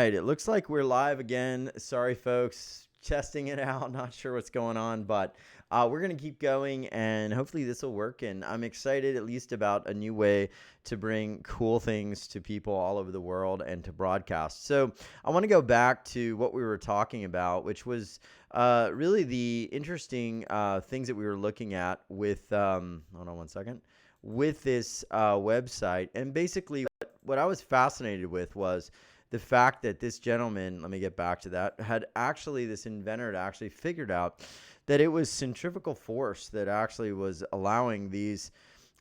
Right, it looks like we're live again. Sorry, folks, testing it out. Not sure what's going on, but we're going to keep going and hopefully this will work. And I'm excited at least about a new way to bring cool things to people all over the world and to broadcast. So I want to go back to what we were talking about, which was really the interesting things that we were looking at with, hold on one second, with this website. And basically, what I was fascinated with was the fact that this gentleman, let me get back to that, had actually, this inventor had actually figured out that it was centrifugal force that actually was allowing these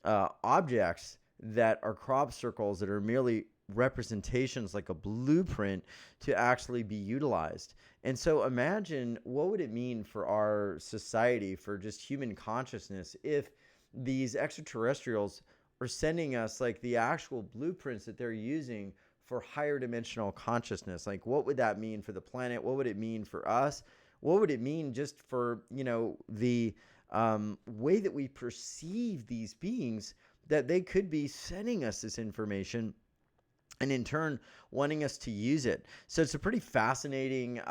objects that are crop circles that are merely representations like a blueprint to actually be utilized. And so imagine what would it mean for our society, for just human consciousness, if these extraterrestrials are sending us like the actual blueprints that they're using for higher dimensional consciousness. Like, what would that mean for the planet? What would it mean for us? What would it mean just for, the way that we perceive these beings, that they could be sending us this information and in turn wanting us to use it. So it's a pretty fascinating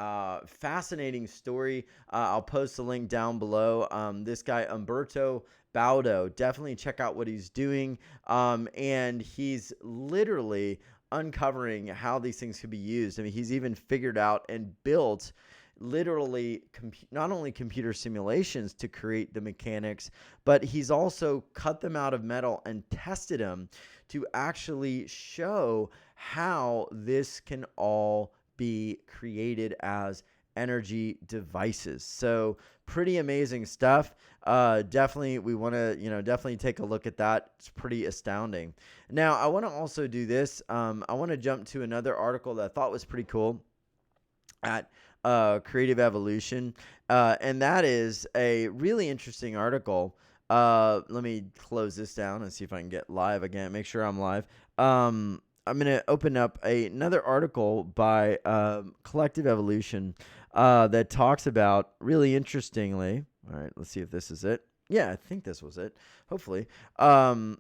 story. I'll post the link down below. This guy, Umberto Baudo, definitely check out what he's doing. And he's literally uncovering how these things could be used. I mean, he's even figured out and built literally not only computer simulations to create the mechanics, but he's also cut them out of metal and tested them to actually show how this can all be created as energy devices. So pretty amazing stuff. Definitely, we want to, definitely take a look at that. It's pretty astounding. Now, I want to also do this. I want to jump to another article that I thought was pretty cool at Creative Evolution, and that is a really interesting article. Let me close this down and see if I can get live again. Make sure I'm live. I'm going to open up another article by Collective Evolution that talks about, really interestingly, all right, let's see if this is it. Yeah, I think this was it. Hopefully. That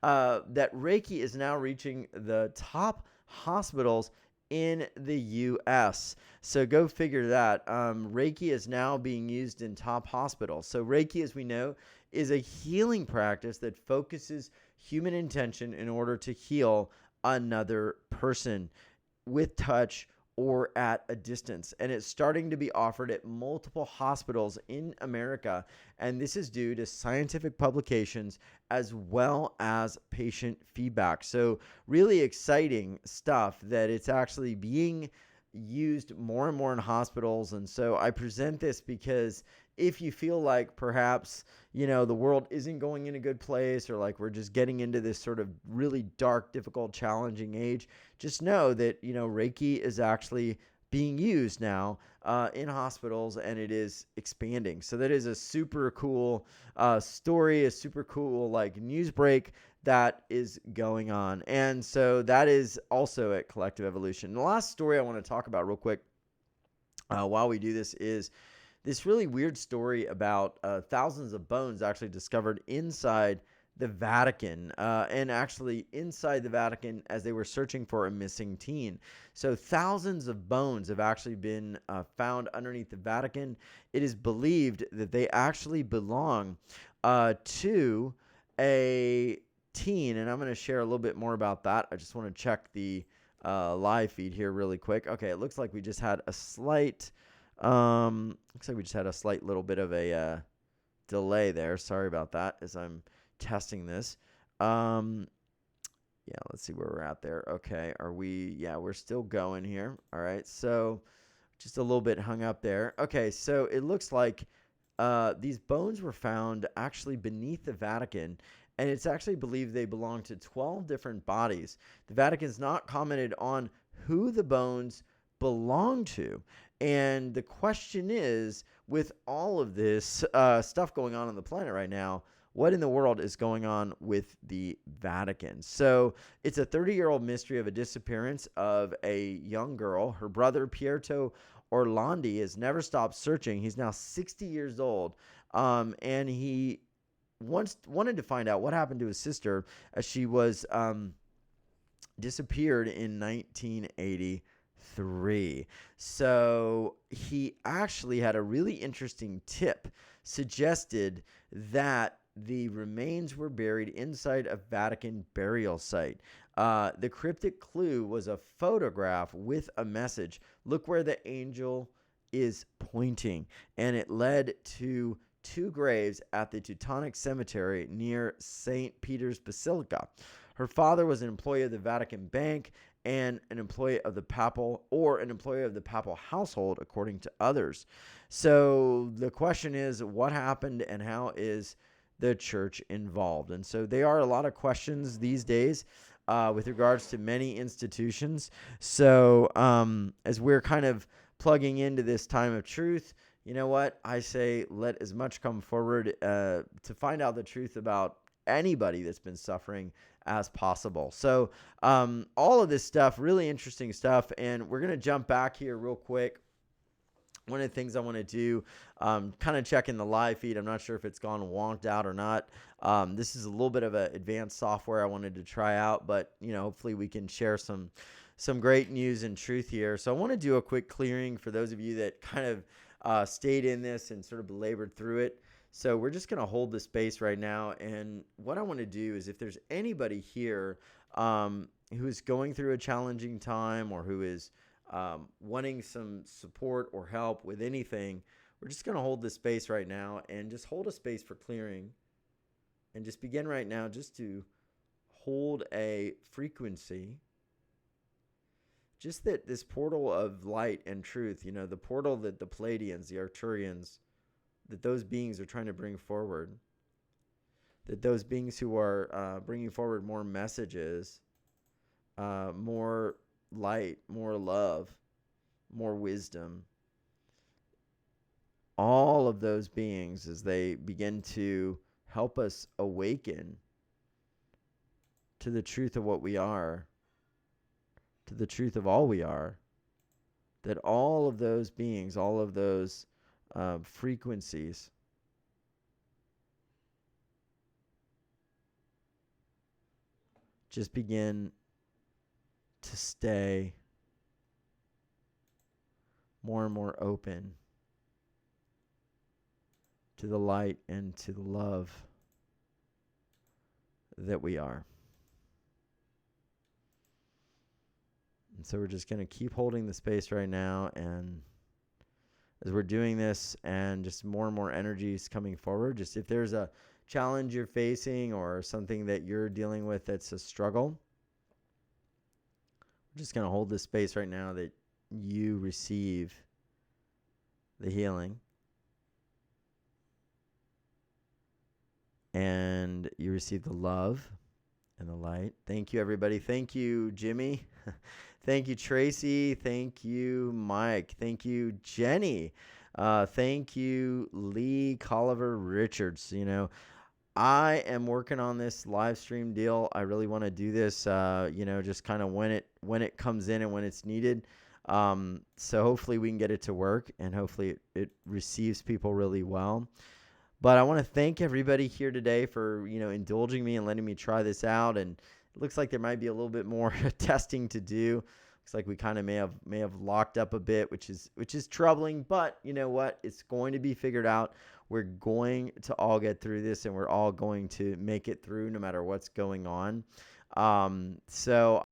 Reiki is now reaching the top hospitals in the U.S. So go figure that. Reiki is now being used in top hospitals. So Reiki, as we know, is a healing practice that focuses human intention in order to heal another person with touch or at a distance. And it's starting to be offered at multiple hospitals in America. And this is due to scientific publications as well as patient feedback. So really exciting stuff that it's actually being used more and more in hospitals. And so I present this because if you feel like perhaps, the world isn't going in a good place, or like we're just getting into this sort of really dark, difficult, challenging age, just know that, Reiki is actually being used now in hospitals, and it is expanding. So that is a super cool story, a super cool news break that is going on. And so that is also at Collective Evolution. The last story I want to talk about real quick while we do this is this really weird story about thousands of bones actually discovered inside the Vatican, and actually inside the Vatican as they were searching for a missing teen. So thousands of bones have actually been found underneath the Vatican. It is believed that they actually belong to a teen, and I'm going to share a little bit more about that. I just want to check the live feed here really quick. Okay, it looks like we just had a slight little bit of a delay there. Sorry about that as I'm testing this. Yeah, let's see where we're at there. Okay, we're still going here. All right, so just a little bit hung up there. Okay, so it looks like these bones were found actually beneath the Vatican, and it's actually believed they belong to 12 different bodies. The Vatican's not commented on who the bones belong to. And the question is, with all of this stuff going on the planet right now, what in the world is going on with the Vatican? So it's a 30-year-old mystery of a disappearance of a young girl. Her brother, Pietro Orlandi, has never stopped searching. He's now 60 years old, and he once wanted to find out what happened to his sister as she was disappeared in 1983. So he actually had a really interesting tip, suggested that the remains were buried inside a Vatican burial site. The cryptic clue was a photograph with a message. Look where the angel is pointing. And it led to two graves at the Teutonic Cemetery near St. Peter's Basilica. Her father was an employee of the Vatican Bank and an employee of the papal household, according to others. So the question is, what happened and how is the church involved? And so there are a lot of questions these days with regards to many institutions. So as we're kind of plugging into this time of truth, you know what? I say let as much come forward to find out the truth about anybody that's been suffering as possible. So all of this stuff, really interesting stuff. And we're going to jump back here real quick. One of the things I want to do, kind of checking the live feed. I'm not sure if it's gone wonked out or not. This is a little bit of an advanced software I wanted to try out, but hopefully we can share some great news and truth here. So I want to do a quick clearing for those of you that kind of stayed in this and sort of belabored through it. So we're just going to hold the space right now. And what I want to do is, if there's anybody here who's going through a challenging time or who is wanting some support or help with anything, we're just going to hold this space right now and just hold a space for clearing, and just begin right now just to hold a frequency. Just that this portal of light and truth, the portal that the Palladians, the Arcturians, that those beings are trying to bring forward, that those beings who are bringing forward more messages, more light, more love, more wisdom, all of those beings, as they begin to help us awaken to the truth of what we are, to the truth of all we are, that all of those beings, all of those frequencies just begin to stay more and more open to the light and to the love that we are. And so we're just going to keep holding the space right now, and as we're doing this and just more and more energies coming forward, just if there's a challenge you're facing or something that you're dealing with that's a struggle, we're just going to hold this space right now that you receive the healing and you receive the love and the light. Thank you, everybody. Thank you, Jimmy. Thank you, Tracy. Thank you, Mike. Thank you, Jenny. Thank you, Lee Colliver Richards. I am working on this live stream deal. I really want to do this, just kind of when it comes in and when it's needed. So hopefully we can get it to work, and hopefully it receives people really well. But I want to thank everybody here today for, indulging me and letting me try this out. And it looks like there might be a little bit more testing to do. Looks like we kind of may have locked up a bit, which is troubling. But you know what? It's going to be figured out. We're going to all get through this, and we're all going to make it through no matter what's going on. So